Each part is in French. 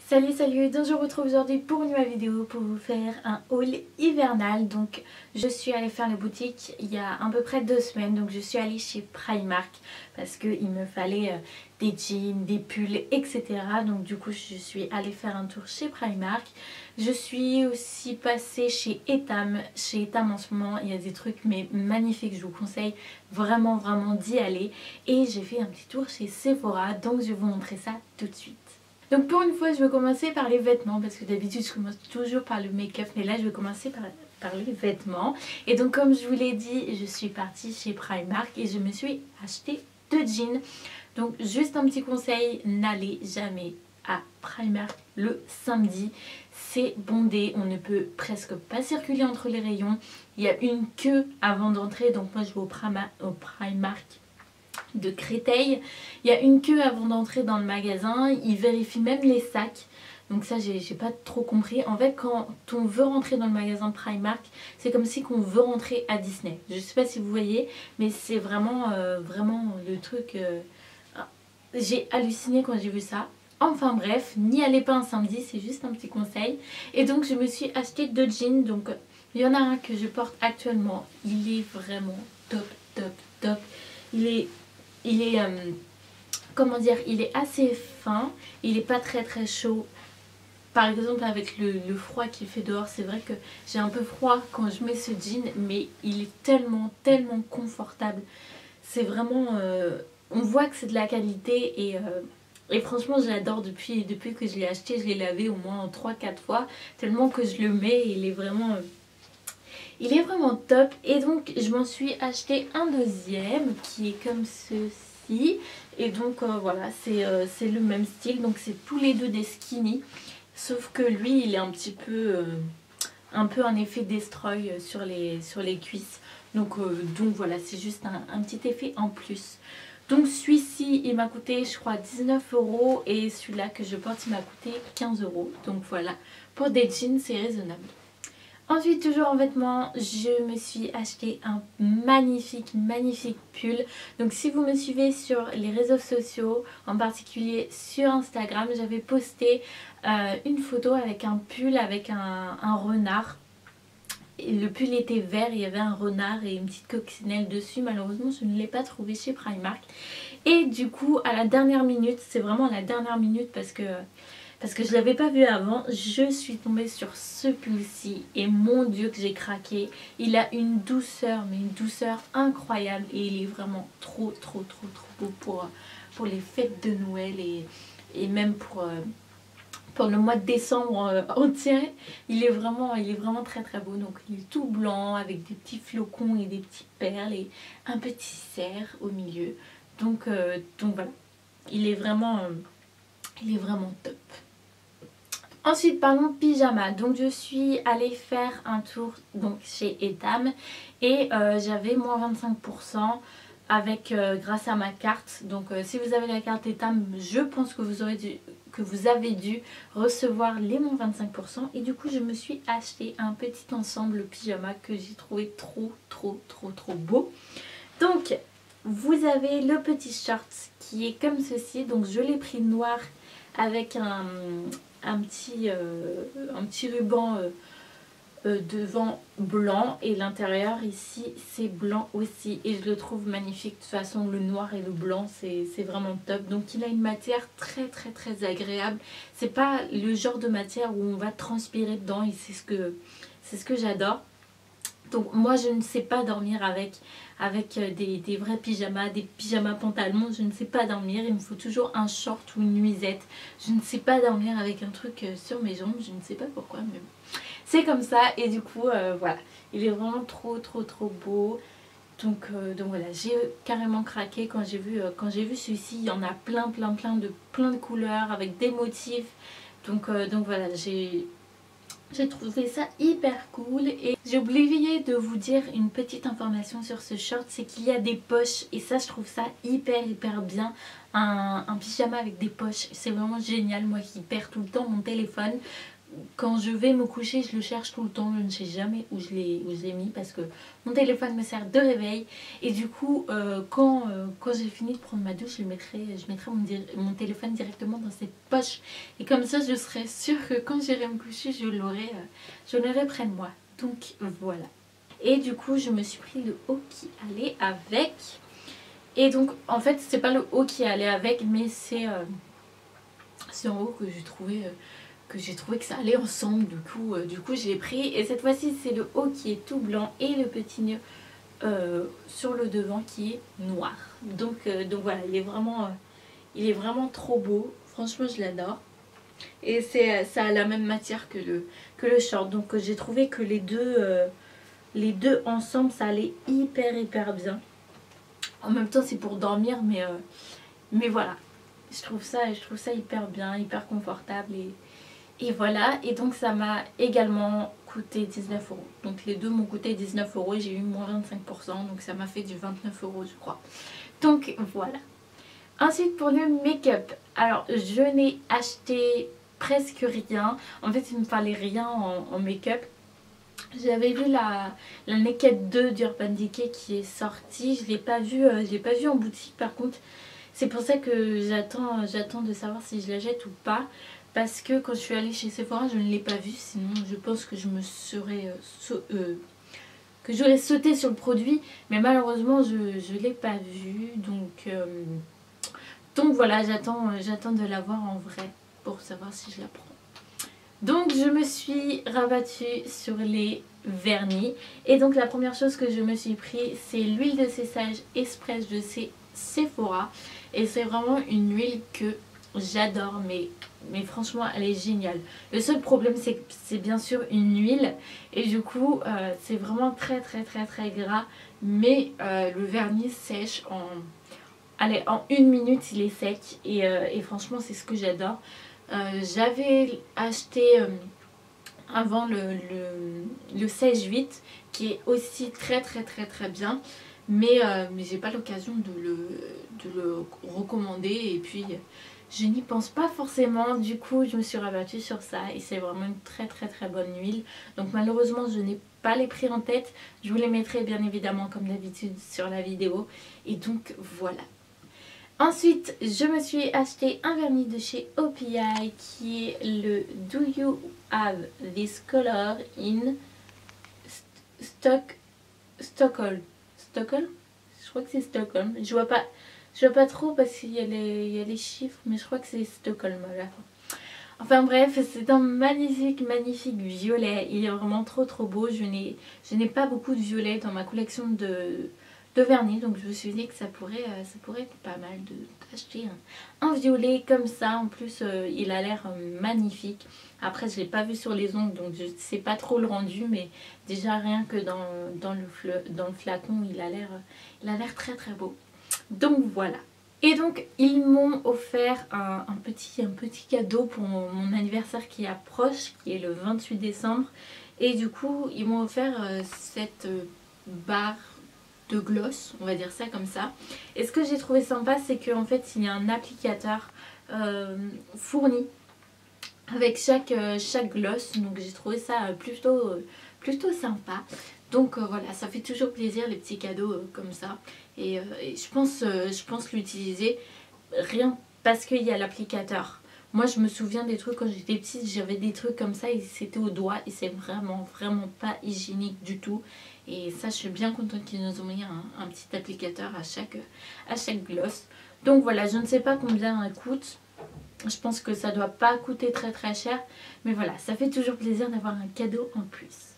Salut salut, donc je vous retrouve aujourd'hui pour une nouvelle vidéo pour vous faire un haul hivernal. Donc je suis allée faire la boutique il y a à peu près 2 semaines. Donc je suis allée chez Primark parce qu'il me fallait des jeans, des pulls, etc. Donc du coup je suis allée faire un tour chez Primark. Je suis aussi passée chez Etam. Chez Etam en ce moment il y a des trucs mais magnifiques, je vous conseille vraiment d'y aller. Et j'ai fait un petit tour chez Sephora, donc je vais vous montrer ça tout de suite. Donc pour une fois je vais commencer par les vêtements parce que d'habitude je commence toujours par le make-up, mais là je vais commencer par les vêtements. Et donc comme je vous l'ai dit, je suis partie chez Primark et je me suis acheté 2 jeans. Donc juste un petit conseil, n'allez jamais à Primark le samedi, c'est bondé, on ne peut presque pas circuler entre les rayons, il y a une queue avant d'entrer. Donc moi je vais au Primark de Créteil, il y a une queue avant d'entrer dans le magasin, ils vérifient même les sacs. Donc ça j'ai pas trop compris. En fait quand on veut rentrer dans le magasin Primark, c'est comme si on veut rentrer à Disney. Je sais pas si vous voyez, mais c'est vraiment le truc. J'ai halluciné quand j'ai vu ça. Enfin bref, n'y allez pas un samedi, c'est juste un petit conseil. Et donc je me suis acheté 2 jeans. Donc il y en a un que je porte actuellement, il est vraiment top. Il est comment dire, il est assez fin, il est pas très chaud. Par exemple avec le froid qu'il fait dehors, c'est vrai que j'ai un peu froid quand je mets ce jean, mais il est tellement confortable. C'est vraiment, on voit que c'est de la qualité et franchement je l'adore depuis que je l'ai acheté. Je l'ai lavé au moins 3-4 fois, tellement que je le mets, il est vraiment top. Et donc je m'en suis acheté un deuxième qui est comme ceci. Et donc voilà, c'est le même style. Donc c'est tous les deux des skinny. Sauf que lui il est un petit peu un effet destroy sur les cuisses. Donc voilà, c'est juste un petit effet en plus. Donc celui-ci il m'a coûté je crois 19 € et celui-là que je porte il m'a coûté 15 €. Donc voilà, pour des jeans c'est raisonnable. Ensuite, toujours en vêtements, je me suis acheté un magnifique pull. Donc si vous me suivez sur les réseaux sociaux, en particulier sur Instagram, j'avais posté une photo avec un pull avec un renard. Et le pull était vert, il y avait un renard et une petite coccinelle dessus. Malheureusement, je ne l'ai pas trouvé chez Primark. Et du coup, à la dernière minute, c'est vraiment à la dernière minute parce que je ne l'avais pas vu avant, je suis tombée sur ce pull-ci et mon dieu que j'ai craqué. Il a une douceur, mais une douceur incroyable et il est vraiment trop beau pour les fêtes de Noël et même pour le mois de décembre entier. Il est vraiment très beau. Donc il est tout blanc avec des petits flocons et des petites perles et un petit cerf au milieu. Donc voilà, il est vraiment top. Ensuite parlons pyjama. Donc je suis allée faire un tour donc chez Etam et j'avais moins 25% avec grâce à ma carte. Donc si vous avez la carte Etam, je pense que vous avez dû recevoir les moins 25%. Et du coup je me suis acheté un petit ensemble pyjama que j'ai trouvé trop beau. Donc vous avez le petit short qui est comme ceci. Donc je l'ai pris noir avec un petit ruban devant blanc et l'intérieur ici c'est blanc aussi et je le trouve magnifique. De toute façon le noir et le blanc c'est vraiment top. Donc il a une matière très agréable. C'est pas le genre de matière où on va transpirer dedans et c'est ce que j'adore. Donc moi je ne sais pas dormir avec des vrais pyjamas, des pyjamas pantalons, je ne sais pas dormir, il me faut toujours un short ou une nuisette. Je ne sais pas dormir avec un truc sur mes jambes, je ne sais pas pourquoi, mais bon. C'est comme ça et du coup voilà, il est vraiment trop beau. Donc voilà, j'ai carrément craqué quand j'ai vu celui-ci. Il y en a plein de couleurs avec des motifs. Donc voilà, j'ai trouvé ça hyper cool. Et j'ai oublié de vous dire une petite information sur ce short, c'est qu'il y a des poches et ça je trouve ça hyper bien. Un pyjama avec des poches, c'est vraiment génial. Moi qui perds tout le temps mon téléphone, quand je vais me coucher, je le cherche tout le temps. Je ne sais jamais où je l'ai mis parce que mon téléphone me sert de réveil. Et du coup, quand j'ai fini de prendre ma douche, je mettrai mon téléphone directement dans cette poche. Et comme ça, je serai sûre que quand j'irai me coucher, je l'aurai près de moi. Donc voilà. Et du coup, je me suis pris le haut qui allait avec. Et donc, en fait, c'est pas le haut qui allait avec, mais c'est un haut que j'ai trouvé que ça allait ensemble. Du coup, je l'ai pris. Et cette fois-ci, c'est le haut qui est tout blanc et le petit nœud sur le devant qui est noir. Donc voilà, il est vraiment trop beau. Franchement, je l'adore. Et ça a la même matière que le short. Donc j'ai trouvé que les deux ensemble, ça allait hyper bien. En même temps, c'est pour dormir, mais voilà. Je trouve ça hyper bien, hyper confortable. Et voilà. Et donc ça m'a également coûté 19 euros. Donc les deux m'ont coûté 19 euros et j'ai eu moins 25%. Donc ça m'a fait du 29 euros, je crois. Donc voilà. Ensuite, pour le make-up. Alors, je n'ai acheté presque rien. En fait, il ne me fallait rien en make-up. J'avais vu la Naked 2 d'Urban Decay qui est sortie. Je ne l'ai pas vue en boutique par contre. C'est pour ça que j'attends de savoir si je la jette ou pas. Parce que quand je suis allée chez Sephora, je ne l'ai pas vue. Sinon, je pense que que j'aurais sauté sur le produit. Mais malheureusement, je ne l'ai pas vue. Donc voilà, j'attends de la voir en vrai pour savoir si je la prends. Donc je me suis rabattue sur les vernis. Et donc la première chose que je me suis pris, c'est l'huile de séchage Express de Sephora. Et c'est vraiment une huile que j'adore, mais franchement elle est géniale. Le seul problème c'est que c'est bien sûr une huile. Et du coup c'est vraiment très gras. Mais le vernis sèche en 1 minute, il est sec. Et franchement c'est ce que j'adore. J'avais acheté avant le Sèche Vite qui est aussi très bien, mais j'ai pas l'occasion de le recommander et puis je n'y pense pas forcément. Du coup je me suis rabattue sur ça et c'est vraiment une très bonne huile. Donc malheureusement je n'ai pas les prix en tête, je vous les mettrai bien évidemment comme d'habitude sur la vidéo. Et donc voilà. Ensuite, je me suis acheté un vernis de chez OPI qui est le Do You Have This Color in Stockholm. Stockholm? Je crois que c'est Stockholm. Je vois pas trop parce qu'il y a les chiffres, mais je crois que c'est Stockholm à la fin. Enfin bref, c'est un magnifique violet. Il est vraiment trop beau. Je n'ai pas beaucoup de violets dans ma collection de vernis, donc je me suis dit que ça pourrait être pas mal d'acheter un violet comme ça. En plus il a l'air magnifique. Après je l'ai pas vu sur les ongles, donc je sais pas trop le rendu, mais déjà rien que dans le flacon il a l'air très beau. Donc voilà. Et donc ils m'ont offert un petit cadeau pour mon anniversaire qui approche, qui est le 28 décembre. Et du coup ils m'ont offert cette barre de gloss, on va dire ça comme ça. Et ce que j'ai trouvé sympa, c'est qu'en fait il y a un applicateur fourni avec chaque gloss. Donc j'ai trouvé ça plutôt sympa. Donc voilà, ça fait toujours plaisir les petits cadeaux comme ça. Et je pense l'utiliser rien parce qu'il y a l'applicateur. Moi je me souviens des trucs quand j'étais petite, j'avais des trucs comme ça et c'était au doigt et c'est vraiment pas hygiénique du tout. Et ça je suis bien contente qu'ils nous ont mis un petit applicateur à chaque gloss. Donc voilà, je ne sais pas combien elle coûte. Je pense que ça doit pas coûter très cher. Mais voilà, ça fait toujours plaisir d'avoir un cadeau en plus.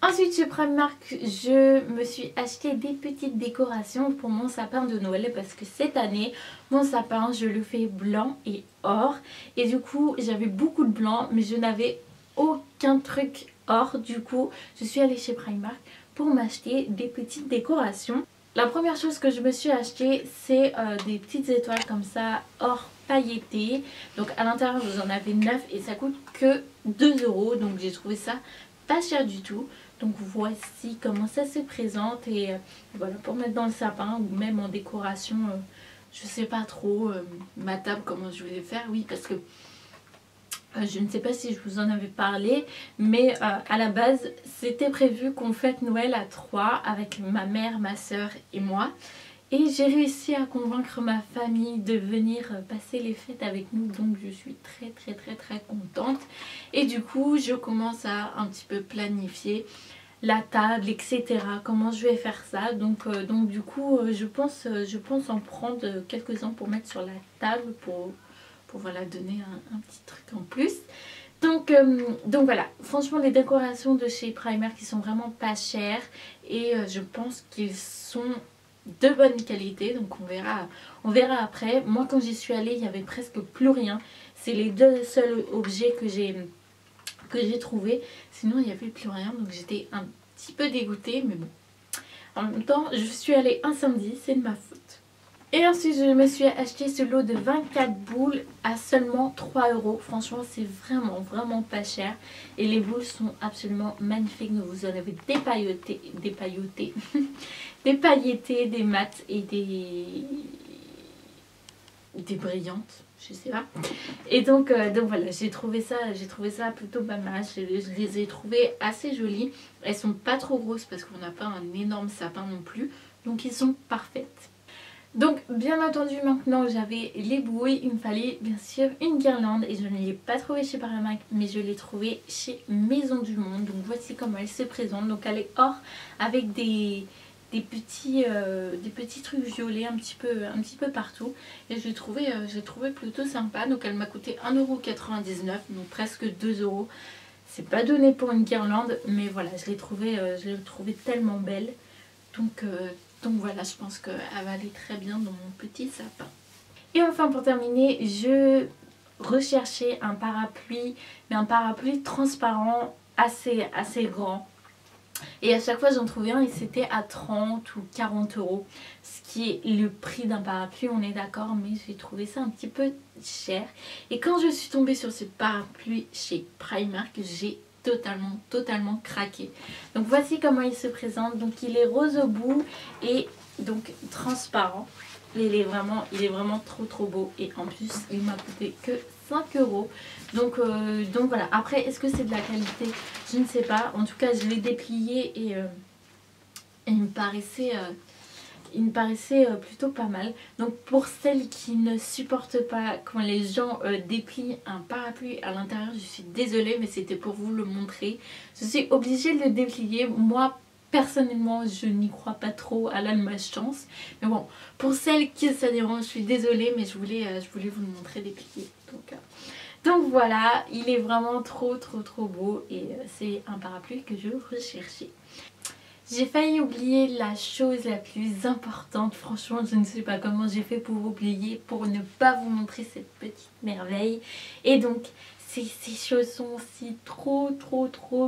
Ensuite chez Primark, je me suis acheté des petites décorations pour mon sapin de Noël. Parce que cette année, mon sapin, je le fais blanc et or. Et du coup, j'avais beaucoup de blanc, mais je n'avais aucun truc or. Du coup, je suis allée chez Primark pour m'acheter des petites décorations. La première chose que je me suis acheté, c'est des petites étoiles comme ça, or pailletées. Donc à l'intérieur, vous en avez 9 et ça coûte que 2 €. Donc j'ai trouvé ça pas cher du tout. Donc voici comment ça se présente. Et voilà, pour mettre dans le sapin ou même en décoration, je sais pas trop, ma table comment je vais faire. Oui, parce que Je ne sais pas si je vous en avais parlé, mais à la base c'était prévu qu'on fête Noël à 3 avec ma mère, ma soeur et moi. Et j'ai réussi à convaincre ma famille de venir passer les fêtes avec nous, donc je suis très contente. Et du coup je commence à un petit peu planifier la table, etc. Comment je vais faire ça. Donc du coup je pense en prendre quelques-uns pour mettre sur la table pour voilà, donner un petit truc en plus. Donc voilà, franchement les décorations de chez Primark qui sont vraiment pas chères et je pense qu'ils sont de bonne qualité, donc on verra après. Moi quand j'y suis allée il y avait presque plus rien, c'est les deux seuls objets que j'ai trouvé, sinon il n'y avait plus rien, donc j'étais un petit peu dégoûtée, mais bon, en même temps je suis allée un samedi, c'est de ma faute. Et ensuite je me suis acheté ce lot de 24 boules à seulement 3 €. Franchement c'est vraiment pas cher. Et les boules sont absolument magnifiques. Donc vous en avez des pailletés, des pailletés, des mates et des brillantes. Je sais pas. Et donc voilà, j'ai trouvé ça plutôt pas mal. Je les ai trouvées assez jolies. Elles sont pas trop grosses parce qu'on n'a pas un énorme sapin non plus. Donc ils sont parfaites. Donc bien entendu maintenant j'avais les bouilles, il me fallait bien sûr une guirlande et je ne l'ai pas trouvée chez Primark mais je l'ai trouvée chez Maison du Monde. Donc voici comment elle se présente, donc elle est or avec des petits trucs violets un petit peu partout et je l'ai trouvée plutôt sympa. Donc elle m'a coûté 1,99 €, donc presque 2 €. C'est pas donné pour une guirlande mais voilà, je l'ai trouvée tellement belle. Donc voilà, je pense qu'elle va aller très bien dans mon petit sapin. Et enfin pour terminer, je recherchais un parapluie, mais un parapluie transparent assez grand. Et à chaque fois j'en trouvais un et c'était à 30 ou 40 €. Ce qui est le prix d'un parapluie, on est d'accord, mais j'ai trouvé ça un petit peu cher. Et quand je suis tombée sur ce parapluie chez Primark, j'ai totalement craqué. Donc voici comment il se présente. Donc il est rose au bout et donc transparent. Il est vraiment trop beau et en plus il m'a coûté que 5 €. Donc voilà. Après est-ce que c'est de la qualité? Je ne sais pas. En tout cas je l'ai déplié et il me paraissait plutôt pas mal. Donc pour celles qui ne supportent pas quand les gens déplient un parapluie à l'intérieur, je suis désolée mais c'était pour vous le montrer. Je suis obligée de le déplier. Moi personnellement je n'y crois pas trop à la malchance. Mais bon, pour celles qui ça dérange, je suis désolée mais je voulais vous le montrer déplié. Donc voilà, il est vraiment trop beau et c'est un parapluie que je recherchais. J'ai failli oublier la chose la plus importante. Franchement, je ne sais pas comment j'ai fait pour oublier, pour ne pas vous montrer cette petite merveille. Et donc, ces chaussons aussi trop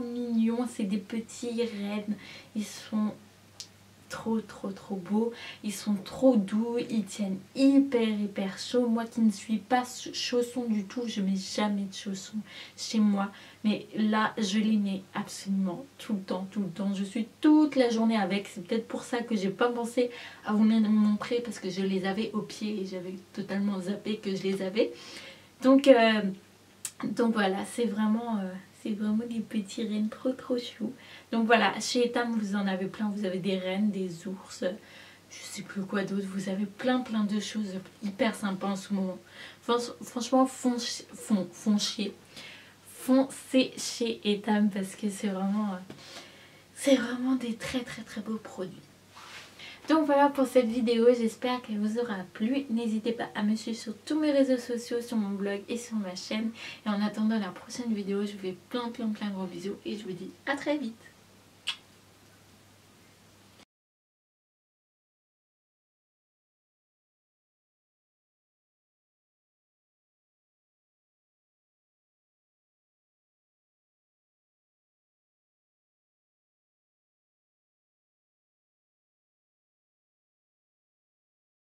mignons. C'est des petits rennes. Ils sont trop beaux, ils sont trop doux, ils tiennent hyper chaud. Moi qui ne suis pas chausson du tout, je mets jamais de chaussons chez moi, mais là je les mets absolument tout le temps, je suis toute la journée avec. C'est peut-être pour ça que j'ai pas pensé à vous les montrer parce que je les avais au pied et j'avais totalement zappé que je les avais. Donc voilà, c'est vraiment des petits rennes trop choux. Donc voilà, chez Etam vous en avez plein, vous avez des rennes, des ours, je sais plus quoi d'autre, vous avez plein de choses hyper sympas en ce moment. Franchement, foncez chez Etam parce que c'est vraiment des très beaux produits. Donc voilà pour cette vidéo, j'espère qu'elle vous aura plu. N'hésitez pas à me suivre sur tous mes réseaux sociaux, sur mon blog et sur ma chaîne. Et en attendant la prochaine vidéo, je vous fais plein de gros bisous et je vous dis à très vite.